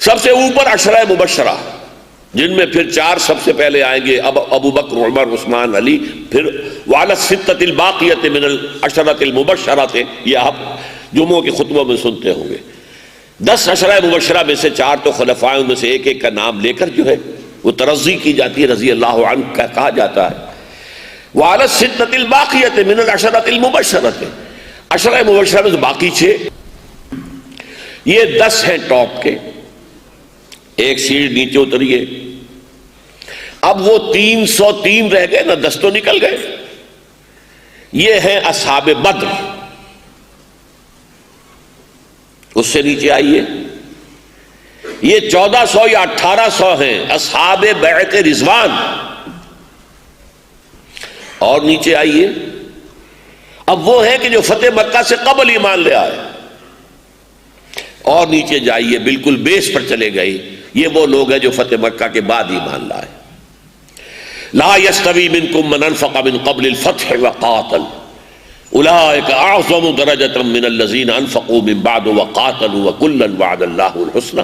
سب سے اوپر عشرہ مبشرہ، جن میں پھر 4 سب سے پہلے آئیں گے، ابو بکر، عمر، عثمان، علی، پھر وعلی الستۃ الباقیۃ من العشرۃ المبشرۃ، یہ آپ جمعوں کے خطبوں میں سنتے ہوں گے۔ 10 عشرہ مبشرہ میں سے 4 تو خلفاء، ان میں سے ایک ایک کا نام لے کر جو ہے وہ ترضی کی جاتی ہے، رضی اللہ عنہ کہا جاتا ہے۔ وعلی الستۃ الباقیۃ من العشرۃ المبشرۃ، عشرہ مبشرہ میں سے باقی 6، یہ 10 ہیں ٹاپ کے، ایک سیڑھی نیچے اتریے، اب وہ 303 رہ گئے نا، 10 تو نکل گئے۔ یہ ہیں اصحاب بدر، اس سے نیچے آئیے، یہ 1400 یا 1800 ہیں اصحاب بیعت رضوان، اور نیچے آئیے، اب وہ ہیں کہ جو فتح مکہ سے قبل ایمان لے آئے، اور نیچے جائیے بالکل بیس پر چلے گئے، یہ وہ لوگ ہیں جو فتح مکہ کے بعد ایمان لائے۔ لا يستوی منکم من انفق من قبل الفتح وقاتل اولئک اعظم درجۃ من الذین انفقوا من بعد وقاتلوا وکلا وعد اللہ الحسنى،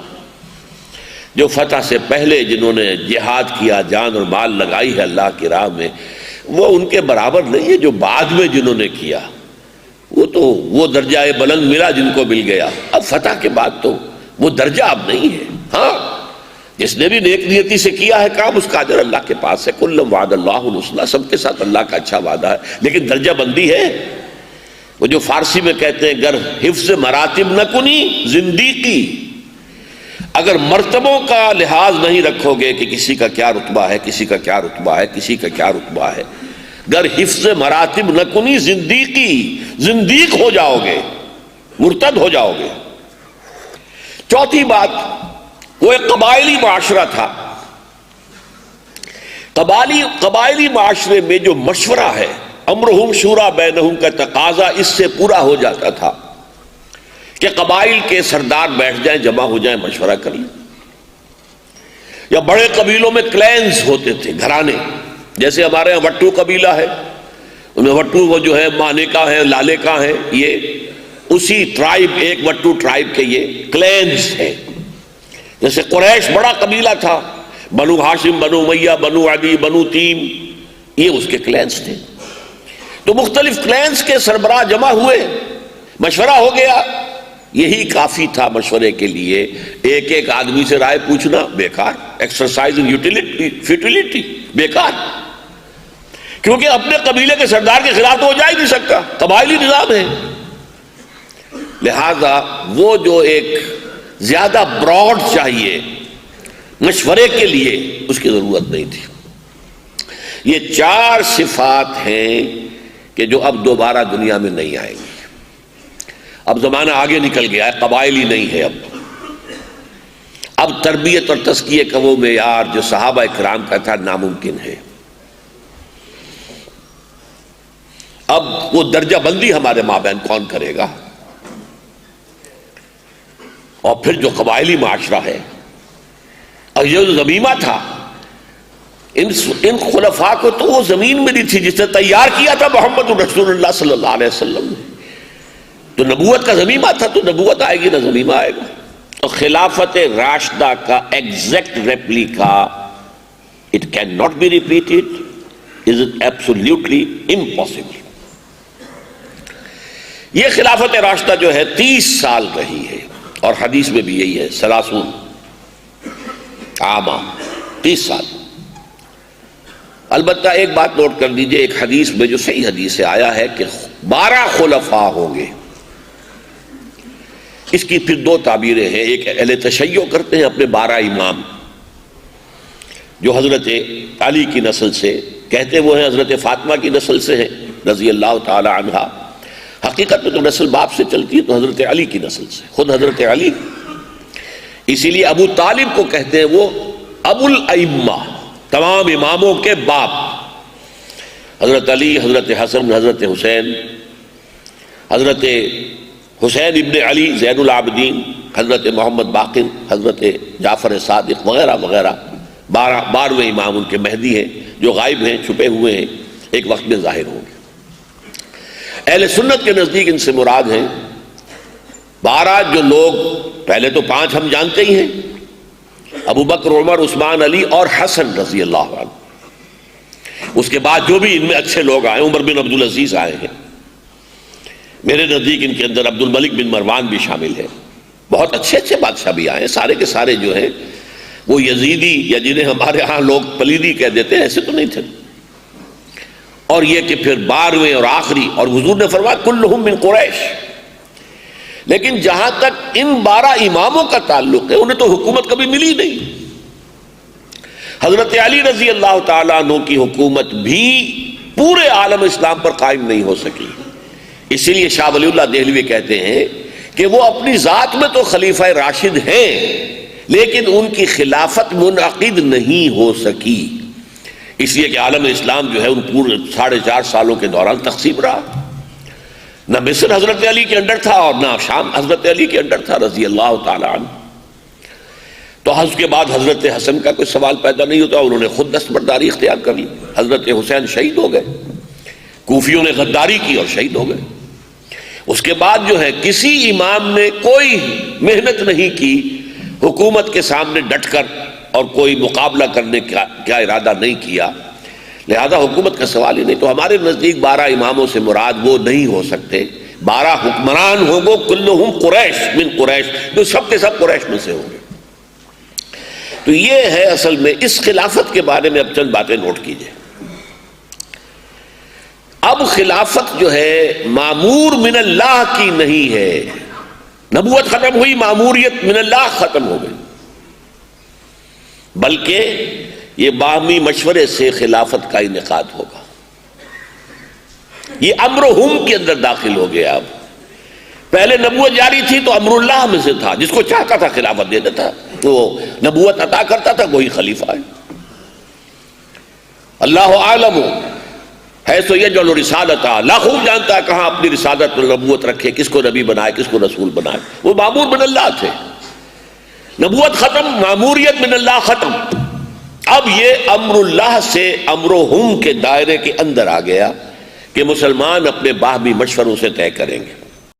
جو فتح سے پہلے جنہوں نے جہاد کیا، جان اور مال لگائی ہے اللہ کی راہ میں، وہ ان کے برابر نہیں ہے جو بعد میں جنہوں نے کیا، وہ تو وہ درجہ بلند ملا جن کو مل گیا، اب فتح کے بعد تو وہ درجہ اب نہیں ہے۔ ہاں، جس نے بھی نیک نیتی سے کیا ہے کام، اس کا اجر اللہ کے پاس ہے، کل وعد اللہ الحسنى، سب کے ساتھ اللہ کا اچھا وعدہ ہے، لیکن درجہ بندی ہے۔ وہ جو فارسی میں کہتے ہیں گر حفظ مراتب نہ کنی زندیقی، اگر مرتبوں کا لحاظ نہیں رکھو گے کہ کسی کا کیا رتبہ ہے، کسی کا کیا رتبہ ہے، کسی کا کیا رتبہ ہے، گر حفظ مراتب نہ کنی زندیقی، زندیق ہو جاؤ گے، مرتد ہو جاؤ گے۔ چوتھی بات، وہ ایک قبائلی معاشرہ تھا، قبائلی معاشرے میں جو مشورہ ہے، امرہم شورا بینہم کا تقاضا اس سے پورا ہو جاتا تھا کہ قبائل کے سردار بیٹھ جائیں، جمع ہو جائیں، مشورہ کر لیں۔ یا بڑے قبیلوں میں کلینز ہوتے تھے، گھرانے، جیسے ہمارے یہاں وٹو قبیلہ ہے، ان میں وٹو وہ جو ہے مانے کا ہے، لالے کا ہے، یہ اسی ٹرائب، ایک وٹو ٹرائب کے یہ کلینز ہیں۔ جیسے قریش بڑا قبیلہ تھا، بنو ہاشم، بنو امیہ، بنو عدی، بنو تیم، یہ اس کے کلینز تھے۔ تو مختلف کلینز کے سربراہ جمع ہوئے، مشورہ ہو گیا، یہی کافی تھا مشورے کے لیے۔ ایک ایک آدمی سے رائے پوچھنا بیکار، ایکسرسائزنگ فیوٹیلیٹی، بیکار، کیونکہ اپنے قبیلے کے سردار کے خلاف تو ہو جا ہی نہیں سکتا، قبائلی نظام ہے۔ لہذا وہ جو ایک زیادہ براڈ چاہیے مشورے کے لیے، اس کی ضرورت نہیں تھی۔ یہ 4 صفات ہیں کہ جو اب دوبارہ دنیا میں نہیں آئیں گی۔ اب زمانہ آگے نکل گیا ہے، قبائلی نہیں ہے، اب تربیت اور تزکیے کا وہ معیار جو صحابہ کرام کا تھا ناممکن ہے۔ اب وہ درجہ بندی ہمارے مابین کون کرے گا؟ اور پھر جو قبائلی معاشرہ ہے، اور یہ جو ضمیمہ تھا، ان خلفاء کو تو وہ زمین ملی تھی جس نے تیار کیا تھا محمد رسول اللہ صلی اللہ علیہ وسلم نے، تو نبوت کا ضمیمہ تھا، تو نبوت آئے گی نہ ضمیمہ آئے گا۔ تو خلافت راشدہ کا exact replica it can not be repeated, is it absolutely impossible. یہ خلافت راشدہ جو ہے 30 سال رہی ہے، اور حدیث میں بھی یہی ہے، 30 عامہ، 30 سال۔ البتہ ایک بات نوٹ کر دیجئے، ایک حدیث میں جو صحیح حدیث سے آیا ہے کہ 12 خلفاء ہوں گے۔ اس کی پھر 2 تعبیریں ہیں، ایک اہل تشیع کرتے ہیں اپنے 12 امام، جو حضرت علی کی نسل سے، کہتے وہ ہیں حضرت فاطمہ کی نسل سے ہیں رضی اللہ تعالی عنہا، حقیقت میں تو نسل باپ سے چلتی ہے، تو حضرت علی کی نسل سے، خود حضرت علی، اسی لیے ابو طالب کو کہتے ہیں وہ ابو الائمہ، تمام اماموں کے باپ، حضرت علی، حضرت حسن، حضرت حسین، حضرت حسین ابن علی زین العابدین، حضرت محمد باقر، حضرت جعفر صادق وغیرہ وغیرہ، 12ویں امام ان کے مہدی ہیں، جو غائب ہیں، چھپے ہوئے ہیں، ایک وقت میں ظاہر ہوں گے۔ اہل سنت کے نزدیک ان سے مراد ہیں 12 جو لوگ، پہلے تو 5 ہم جانتے ہی ہیں، ابو بکر، عمر، عثمان، علی اور حسن رضی اللہ عنہ. اس کے بعد جو بھی ان میں اچھے لوگ آئے، عمر بن عبدالعزیز آئے ہیں، میرے نزدیک ان کے اندر عبد الملک بن مروان بھی شامل ہے، بہت اچھے اچھے بادشاہ بھی آئے ہیں. سارے کے سارے جو ہیں وہ یزیدی یا جنہیں ہمارے ہاں لوگ پلیدی کہہ دیتے ہیں ایسے تو نہیں تھے. اور یہ کہ پھر 12ویں اور آخری، اور حضور نے فرمایا کلہم من قریش. لیکن جہاں تک ان 12 اماموں کا تعلق ہے انہیں تو حکومت کبھی ملی نہیں. حضرت علی رضی اللہ تعالیٰ عنہ کی حکومت بھی پورے عالم اسلام پر قائم نہیں ہو سکی. اسی لیے شاہ ولی اللہ دہلوی کہتے ہیں کہ وہ اپنی ذات میں تو خلیفہ راشد ہیں لیکن ان کی خلافت منعقد نہیں ہو سکی، اس لیے کہ عالم اسلام جو ہے ان پورے 4.5 سالوں کے دوران تقسیم رہا. نہ مصر حضرت علی کے انڈر تھا اور نہ شام حضرت علی کے انڈر تھا رضی اللہ تعالی عنہ. تو اس کے بعد حضرت حسن کا کوئی سوال پیدا نہیں ہوتا، انہوں نے خود دستبرداری اختیار کر لی. حضرت حسین شہید ہو گئے، کوفیوں نے غداری کی اور شہید ہو گئے. اس کے بعد جو ہے کسی امام نے کوئی محنت نہیں کی حکومت کے سامنے ڈٹ کر اور کوئی مقابلہ کرنے کا ارادہ نہیں کیا، لہذا حکومت کا سوال ہی نہیں. تو ہمارے نزدیک 12 اماموں سے مراد وہ نہیں ہو سکتے، 12 حکمران ہوں گے کلہم قریش من قریش، جو سب کے سب قریش میں سے ہوں گے. تو یہ ہے اصل میں اس خلافت کے بارے میں. اب چند باتیں نوٹ کیجئے. اب خلافت جو ہے معمور من اللہ کی نہیں ہے. نبوت ختم ہوئی، معموریت من اللہ ختم ہو گئی، بلکہ یہ باہمی مشورے سے خلافت کا انعقاد ہوگا. یہ امرہم کے اندر داخل ہو گیا. اب پہلے نبوت جاری تھی تو امر اللہ میں سے تھا، جس کو چاہتا تھا خلافت دے دیتا، وہ نبوت عطا کرتا تھا، وہی خلیفہ ہے. اللہ عالم حیث یجعل رسالتہ، اللہ خوب جانتا ہے کہاں اپنی رسالت اور نبوت رکھے، کس کو نبی بنائے کس کو رسول بنائے. وہ معمور من اللہ تھے. نبوت ختم، معموریت من اللہ ختم. اب یہ امر اللہ سے امرہم کے دائرے کے اندر آ گیا کہ مسلمان اپنے باہمی مشوروں سے طے کریں گے.